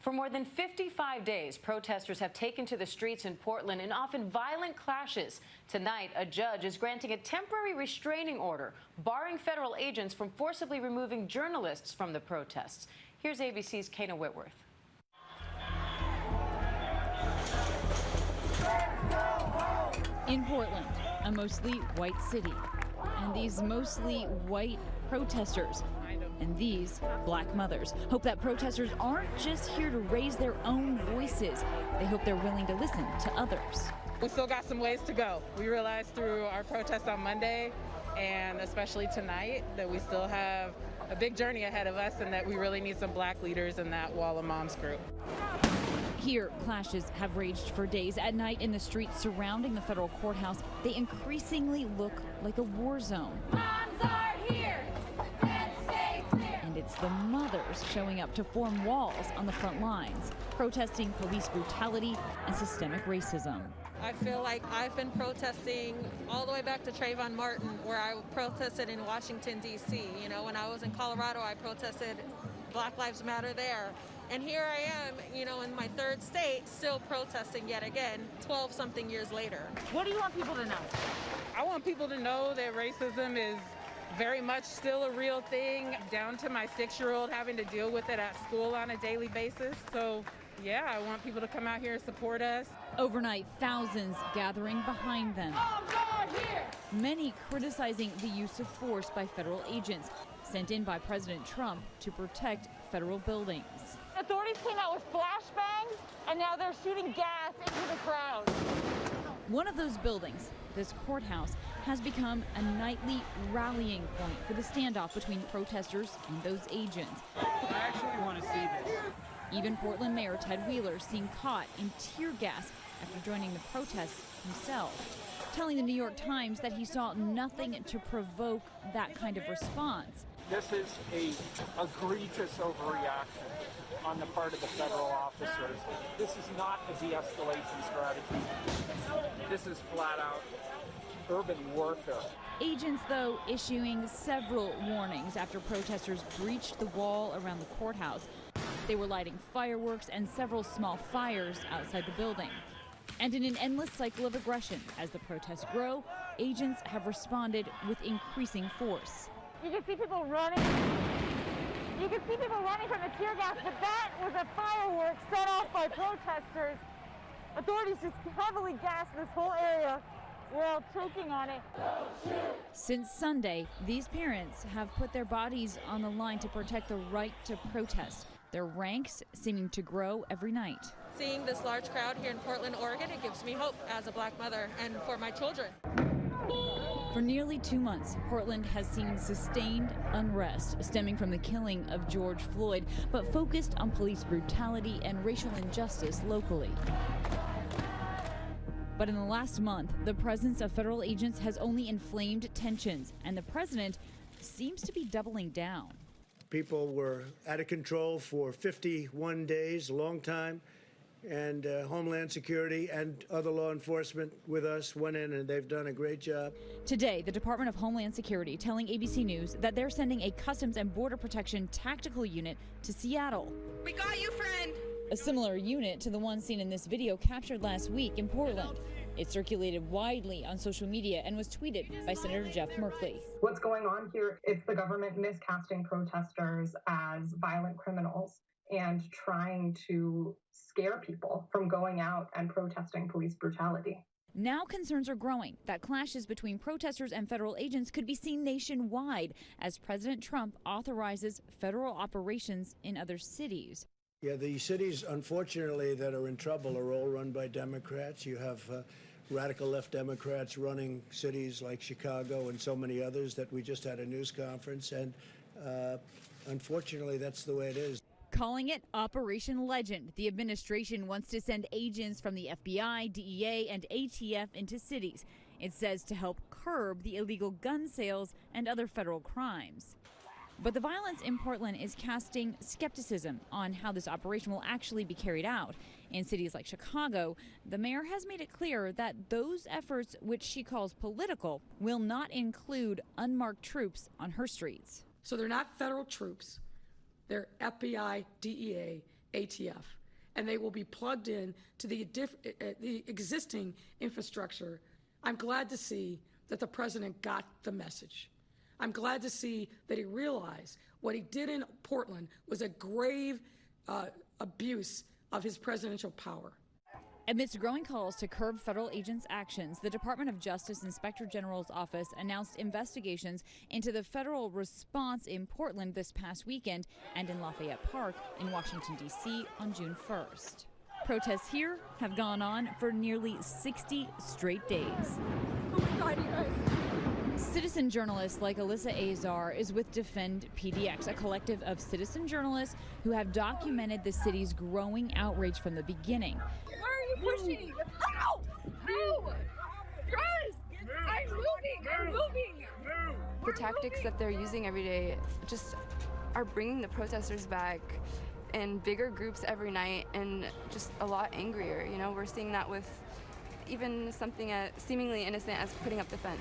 For more than 55 days, protesters have taken to the streets in Portland in often violent clashes. Tonight, a judge is granting a temporary restraining order, barring federal agents from forcibly removing journalists from the protests. Here's ABC's Kana Whitworth. In Portland, a mostly white city, and these mostly white protesters, and these black mothers hope that protesters aren't just here to raise their own voices. They hope they're willing to listen to others. We still got some ways to go. We realized through our protest on Monday, and especially tonight, that we still have a big journey ahead of us and that we really need some black leaders in that Wall of Moms group. Here, clashes have raged for days. At night in the streets surrounding the federal courthouse, they increasingly look like a war zone. Moms are here! And it's the mothers showing up to form walls on the front lines, protesting police brutality and systemic racism. I feel like I've been protesting all the way back to Trayvon Martin, where I protested in Washington, D.C. You know, when I was in Colorado, I protested Black Lives Matter there. And here I am, you know, in my third state, still protesting yet again, 12-something years later. What do you want people to know? I want people to know that racism is very much still a real thing, down to my 6-year-old having to deal with it at school on a daily basis. So, yeah, I want people to come out here and support us. Overnight, thousands gathering behind them. Many criticizing the use of force by federal agents sent in by President Trump to protect federal buildings. Authorities came out with flashbangs, and now they're shooting gas into the crowd. One of those buildings, this courthouse, has become a nightly rallying point for the standoff between protesters and those agents. I actually want to see this. Even Portland Mayor Ted Wheeler seen caught in tear gas after joining the protests himself, telling the New York Times that he saw nothing to provoke that kind of response. This is a egregious overreaction on the part of the federal officers. This is not a de-escalation strategy. This is flat out urban warfare. Agents, though, issuing several warnings after protesters breached the wall around the courthouse. They were lighting fireworks and several small fires outside the building. And in an endless cycle of aggression, as the protests grow, agents have responded with increasing force. You can see people running. You can see people running from the tear gas, but that was a firework set off by protesters. Authorities just heavily gassed this whole area. We're all choking on it. Since Sunday, these parents have put their bodies on the line to protect the right to protest, their ranks seeming to grow every night. Seeing this large crowd here in Portland, Oregon, it gives me hope as a black mother and for my children. For nearly 2 months, Portland has seen sustained unrest stemming from the killing of George Floyd, but focused on police brutality and racial injustice locally. But in the last month, the presence of federal agents has only inflamed tensions, and the president seems to be doubling down. People were out of control for 51 days, a long time. And Homeland Security and other law enforcement with us went in, and they've done a great job. Today, the Department of Homeland Security telling ABC News that they're sending a Customs and Border Protection tactical unit to Seattle. We got you, friend! A similar unit to the one seen in this video captured last week in Portland. It circulated widely on social media and was tweeted by Senator Jeff Merkley. What's going on here? It's the government miscasting protesters as violent criminals and trying to scare people from going out and protesting police brutality. Now concerns are growing that clashes between protesters and federal agents could be seen nationwide as President Trump authorizes federal operations in other cities. Yeah, the cities, unfortunately, that are in trouble are all run by Democrats. You have radical left Democrats running cities like Chicago and so many others that we just had a news conference. And unfortunately, that's the way it is. Calling it Operation Legend, the administration wants to send agents from the FBI, DEA, and ATF into cities. It says to help curb the illegal gun sales and other federal crimes. But the violence in Portland is casting skepticism on how this operation will actually be carried out. In cities like Chicago, the mayor has made it clear that those efforts, which she calls political, will not include unmarked troops on her streets. So they're not federal troops. They're FBI, DEA, ATF, and they will be plugged in to the existing infrastructure. I'm glad to see that the president got the message. I'm glad to see that he realized what he did in Portland was a grave abuse of his presidential power. Amidst growing calls to curb federal agents' actions, the Department of Justice Inspector General's office announced investigations into the federal response in Portland this past weekend and in Lafayette Park in Washington, D.C. on June 1st. Protests here have gone on for nearly 60 straight days. Oh my God, you guys. Citizen journalist like Alyssa Azar is with Defend PDX, a collective of citizen journalists who have documented the city's growing outrage from the beginning. Why are you pushing? Ow! No! Guys! I'm moving! The tactics that they're using every day just are bringing the protesters back in bigger groups every night and just a lot angrier. You know, we're seeing that with even something as seemingly innocent as putting up the fence.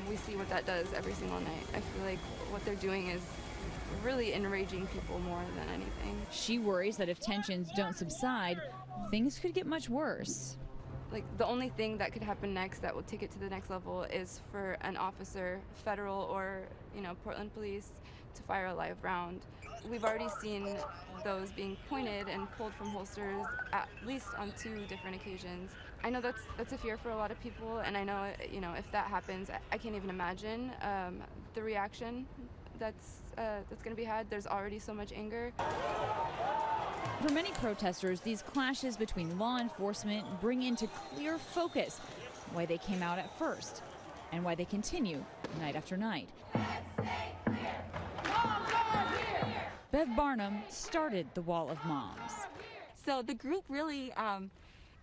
We see what that does every single night. I feel like what they're doing is really enraging people more than anything. She worries that if tensions don't subside, things could get much worse. Like, the only thing that could happen next that will take it to the next level is for an officer, federal or, Portland police, to fire a live round. We've already seen those being pointed and pulled from holsters at least on 2 different occasions. I know that's a fear for a lot of people, and I know, if that happens, I can't even imagine the reaction that's going to be had. There's already so much anger. For many protesters, these clashes between law enforcement bring into clear focus why they came out at first and why they continue night after night. Bev Barnum started the Wall of Moms. So the group really,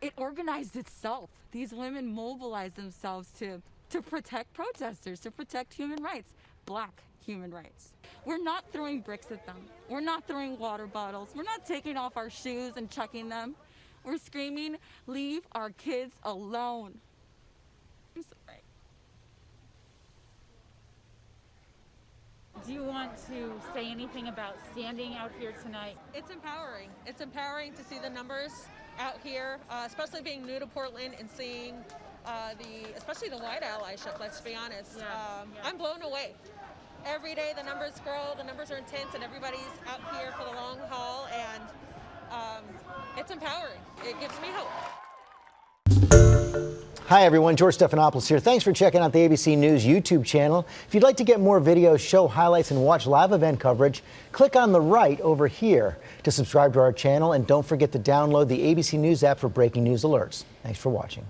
it organized itself. These women mobilized themselves to protect protesters, to protect human rights, Black human rights. We're not throwing bricks at them. We're not throwing water bottles. We're not taking off our shoes and chucking them. We're screaming, leave our kids alone. I'm sorry. Do you want to say anything about standing out here tonight? It's empowering. It's empowering to see the numbers out here, especially being new to Portland and seeing especially the white allyship, let's be honest. I'm blown away. Every day the numbers grow, the numbers are intense, and everybody's out here for the long haul, and it's empowering. It gives me hope. Hi everyone, George Stephanopoulos here. Thanks for checking out the ABC News YouTube channel. If you'd like to get more videos, show highlights, and watch live event coverage, click on the right over here to subscribe to our channel, and don't forget to download the ABC News app for breaking news alerts. Thanks for watching.